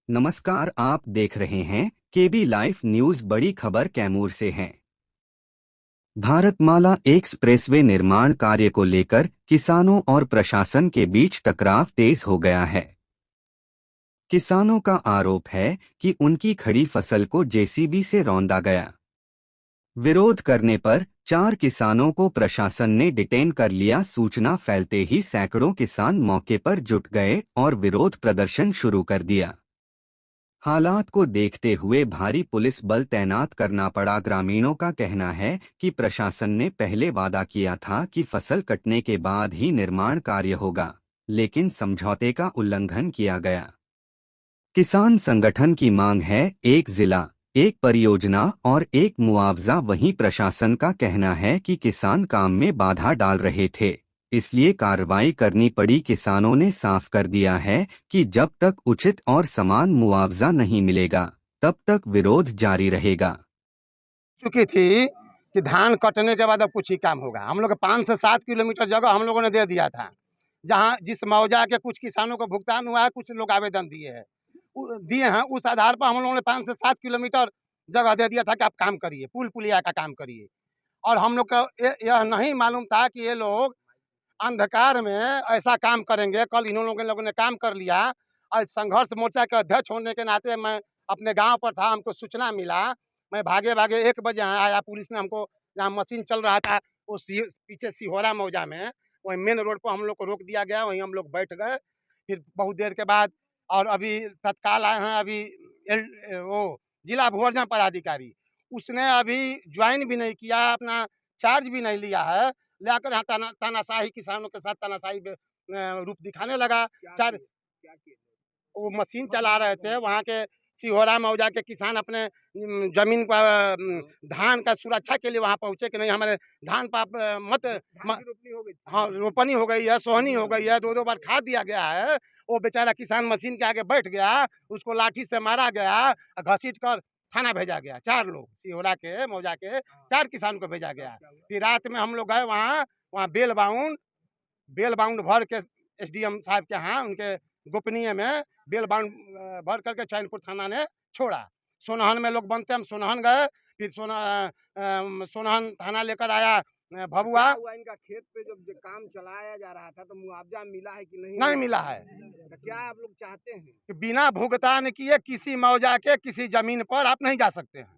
नमस्कार, आप देख रहे हैं केबी लाइव न्यूज। बड़ी खबर कैमूर से है। भारतमाला एक्सप्रेसवे निर्माण कार्य को लेकर किसानों और प्रशासन के बीच टकराव तेज हो गया है। किसानों का आरोप है कि उनकी खड़ी फसल को जेसीबी से रौंदा गया। विरोध करने पर 4 किसानों को प्रशासन ने डिटेन कर लिया। सूचना फैलते ही सैकड़ों किसान मौके पर जुट गए और विरोध प्रदर्शन शुरू कर दिया। हालात को देखते हुए भारी पुलिस बल तैनात करना पड़ा। ग्रामीणों का कहना है कि प्रशासन ने पहले वादा किया था कि फसल कटने के बाद ही निर्माण कार्य होगा, लेकिन समझौते का उल्लंघन किया गया। किसान संगठन की मांग है एक जिला, एक परियोजना और एक मुआवजा। वहीं प्रशासन का कहना है कि किसान काम में बाधा डाल रहे थे, इसलिए कार्रवाई करनी पड़ी। किसानों ने साफ कर दिया है कि जब तक उचित और समान मुआवजा नहीं मिलेगा, तब तक विरोध जारी रहेगा। चुकी थी कि धान कटने के बाद अब कुछ ही काम होगा। हम लोग 5 से 7 किलोमीटर जगह हम लोगों ने दे दिया था, जहाँ जिस मुआवजा के कुछ किसानों को भुगतान हुआ है, कुछ लोग आवेदन दिए हैं। उस आधार पर हम लोगों ने 5 से 7 किलोमीटर जगह दे दिया था कि आप काम करिए, पुल पुलिया का काम करिए। और हम लोग को यह नहीं मालूम था कि ये लोग अंधकार में ऐसा काम करेंगे। कल इन लोगों ने काम कर लिया। और संघर्ष मोर्चा के अध्यक्ष होने के नाते मैं अपने गांव पर था, हमको सूचना मिला। मैं भागे भागे 1 बजे यहाँ आया। पुलिस ने हमको, जहाँ मशीन चल रहा था वो पीछे सिहोरा मौजा में, वहीं मेन रोड पर हम लोग को रोक दिया गया। वहीं हम लोग बैठ गए। फिर बहुत देर के बाद और अभी तत्काल आए हैं अभी वो जिला भूअर्जन पदाधिकारी, उसने अभी ज्वाइन भी नहीं किया, अपना चार्ज भी नहीं लिया है। लेकर यहाँ तानाशाही, किसानों के साथ तानाशाही रूप दिखाने लगा। चार वो मशीन चला रहे थे वहाँ के सिहोरा मौजा के किसान अपने जमीन पर धान का सुरक्षा के लिए वहाँ पहुँचे कि नहीं हमारे धान पर हाँ रोपनी हो गई है, सोहनी हो गई है, 2-2 बार खाद दिया गया है। वो बेचारा किसान मशीन के आगे बैठ गया, उसको लाठी से मारा गया, घसीट कर थाना भेजा गया। 4 लोग सिहोरा के मौजा के 4 किसान को भेजा गया। फिर रात में हम लोग गए वहाँ बेल बाउंड भर के एसडीएम साहब के यहाँ उनके गोपनीय में बेल बाउंड भर करके चैनपुर थाना ने छोड़ा। सोनहन में लोग बनते, हम सोनहन गए। फिर सोनहन थाना लेकर आया भभुआ। इनका खेत पे जब काम चलाया जा रहा था तो मुआवजा मिला है कि नहीं मिला है। तो क्या आप लोग चाहते हैं कि बिना भुगतान किए किसी मौजा के किसी जमीन पर आप नहीं जा सकते हैं,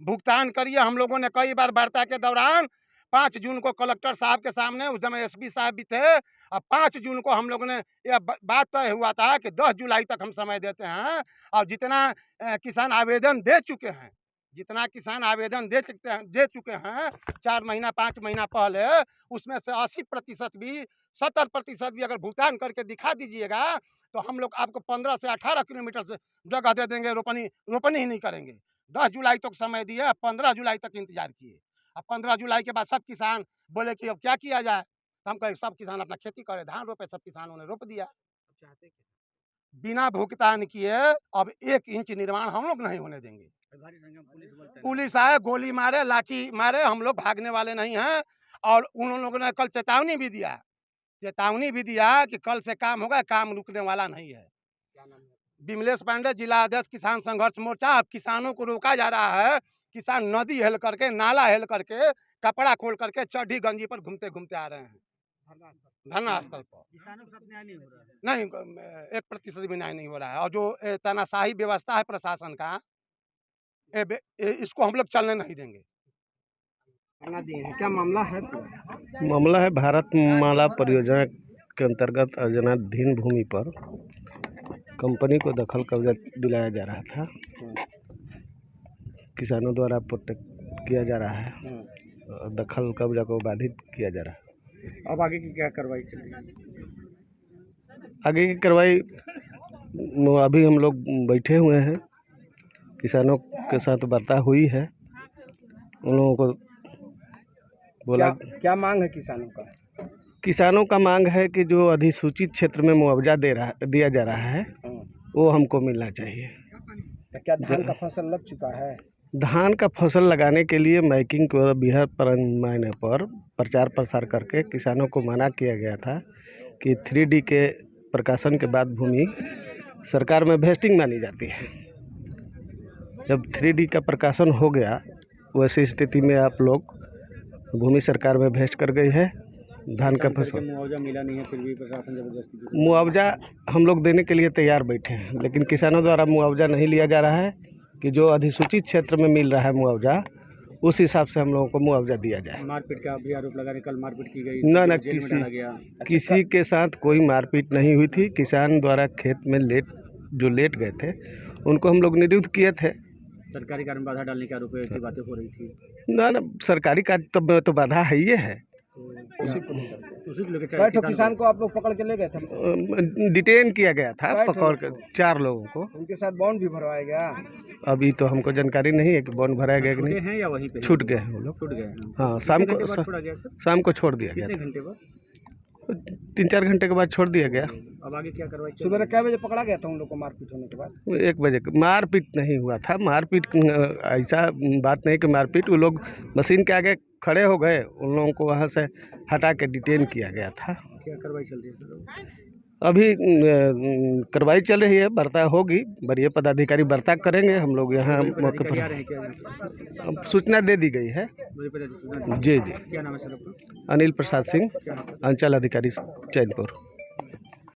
भुगतान करिए। हम लोगों ने कई बार वार्ता के दौरान 5 जून को कलेक्टर साहब के सामने, उस समय एसपी साहब भी थे, और 5 जून को हम लोगों ने यह बात तय हुआ था कि 10 जुलाई तक हम समय देते हैं। और जितना किसान आवेदन दे चुके हैं, जितना किसान आवेदन दे चुके हैं 4 महीना 5 महीना पहले, उसमें से 80% भी 70% भी अगर भुगतान करके दिखा दीजिएगा तो हम लोग आपको 15 से 18 किलोमीटर से जगह दे देंगे। रोपनी ही नहीं करेंगे। 10 जुलाई तक समय दिया, 15 जुलाई तक इंतजार किए। अब 15 जुलाई के बाद सब किसान बोले कि अब क्या किया जाए। तो हम कहे सब किसान अपना खेती करे, धान रोपे। सब किसानों ने रोप दिया चाहते बिना भुगतान किए। अब 1 इंच निर्माण हम लोग नहीं होने देंगे। पुलिस आए, गोली मारे, लाठी मारे, हम लोग भागने वाले नहीं हैं। और उन लोगों ने कल चेतावनी भी दिया कि कल से काम होगा, काम रुकने वाला नहीं है। क्या नाम है? विमलेश पांडे, जिला अध्यक्ष किसान संघर्ष मोर्चा। अब किसानों को रोका जा रहा है। किसान नदी हेल करके, नाला हेल करके, कपड़ा खोल करके चड्ढी गंजी पर घूमते घूमते आ रहे हैं धरना स्थल पर। किसानों के साथ न्याय नहीं हो रहा है। नहीं, 1% भी न्याय नहीं हो रहा है। और जो तानाशाही व्यवस्था है प्रशासन का, इसको हम लोग चलने नहीं देंगे। धरना दिए हैं, क्या मामला है? मामला है भारतमाला परियोजना के अंतर्गत अर्जनाधीन भूमि पर कंपनी को दखल कब्जा दिलाया जा रहा था। किसानों द्वारा प्रोटेक्ट किया जा रहा है, दखल कब्जा को बाधित किया जा रहा है। अब आगे की क्या कार्रवाई चल रही है? आगे की कार्रवाई अभी हम लोग बैठे हुए हैं, किसानों के साथ वार्ता हुई है। उन लोगों को बोला क्या मांग है किसानों का? किसानों का मांग है कि जो अधिसूचित क्षेत्र में मुआवजा दिया जा रहा है वो हमको मिलना चाहिए। तो क्या धान का फसल लग चुका है? धान का फसल लगाने के लिए माइकिंग को बृहद पैमाने पर प्रचार प्रसार करके किसानों को मना किया गया था कि 3D के प्रकाशन के बाद भूमि सरकार में भेस्टिंग मानी जाती है। जब 3D का प्रकाशन हो गया, वैसी स्थिति में आप लोग भूमि सरकार में भेस्ट कर गई है। धान का फसल मुआवजा मिला नहीं है, फिर भी प्रशासन जबरदस्ती मुआवजा हम लोग देने के लिए तैयार बैठे हैं, लेकिन किसानों द्वारा मुआवजा नहीं लिया जा रहा है कि जो अधिसूचित क्षेत्र में मिल रहा है मुआवजा, उस हिसाब से हम लोगों को मुआवजा दिया जाए। मारपीट का भी आरोप लगा रहे, कल मारपीट की गई, ना जेल में डाला गया। किसी के साथ कोई मारपीट नहीं हुई थी। किसान द्वारा खेत में लेट गए थे, उनको हम लोग निरुद्ध किए थे। सरकारी कार्य में बाधा डालने के आरोप की बातें हो रही थी। ना सरकारी कार्य तो बाधा है ही है। उसी को लेकर किसान को आप लोग पकड़ के ले गए थे, डिटेन किया गया था, पकड़ कर 4 लोगों को। उनके साथ बॉन्ड भी भरवाया गया। अभी तो हमको जानकारी नहीं है कि बॉन्ड भराया गया कि नहीं। हैं या वहीं पे छूट गए हैं वो लोग। छूट गए? हाँ, छोड़ा गया सर? शाम को छोड़ दिया गया कितने था। घंटे बाद? 3-4 घंटे के बाद छोड़ दिया गया। अब आगे क्या कार्रवाई? सुबह क्या बजे पकड़ा गया था उन लोग को मारपीट होने के बाद? 1 बजे। मारपीट नहीं हुआ था। मारपीट ऐसा बात नहीं कि मारपीट, वो लोग मशीन के आगे खड़े हो गए, उन लोगों को वहाँ से हटा के डिटेन किया गया था। क्या कार्रवाई चल रही है सर? अभी कार्रवाई चल रही है, वार्ता होगी, वरीय पदाधिकारी वार्ता करेंगे। हम लोग यहाँ मौके पर आ रहे हैं क्या? सूचना दे दी गई है। जी। क्या नाम है सर आपका? अनिल प्रसाद सिंह, अंचल अधिकारी चैनपुर।